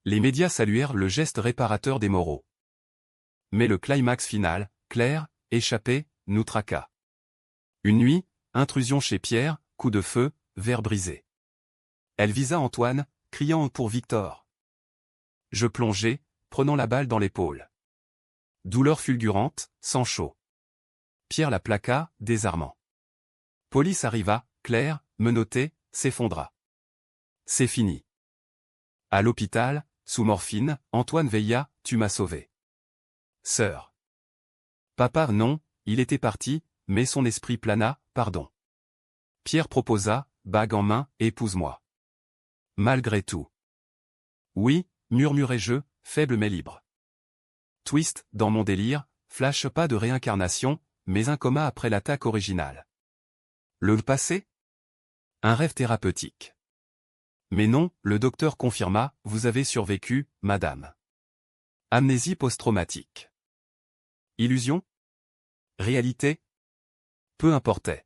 Les médias saluèrent le geste réparateur des moraux. Mais le climax final, clair, échappé, nous traqua. Une nuit, intrusion chez Pierre, coup de feu, verre brisé. Elle visa Antoine, criant pour Victor. Je plongeai, prenant la balle dans l'épaule. Douleur fulgurante, sang chaud. Pierre la plaqua, désarmant. Police arriva, Claire, menottée, s'effondra. C'est fini. À l'hôpital, sous morphine, Antoine veilla, tu m'as sauvé. Sœur. Papa non, il était parti, mais son esprit plana, pardon. Pierre proposa, bague en main, épouse-moi. Malgré tout. Oui, murmurai-je, faible mais libre. Twist, dans mon délire, flash pas de réincarnation, mais un coma après l'attaque originale. Le passé? Un rêve thérapeutique. Mais non, le docteur confirma, vous avez survécu, madame. Amnésie post-traumatique. Illusion? Réalité? Peu importait.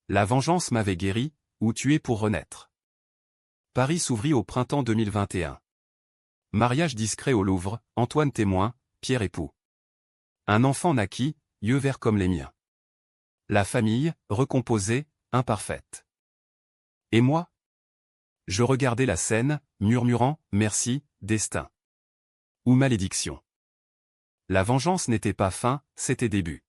La vengeance m'avait guéri, ou tué pour renaître. Paris s'ouvrit au printemps 2021. Mariage discret au Louvre, Antoine témoin, Pierre époux. Un enfant naquit, yeux verts comme les miens. La famille, recomposée, imparfaite. Et moi? Je regardais la scène, murmurant, merci, destin. Ou malédiction. La vengeance n'était pas fin, c'était début.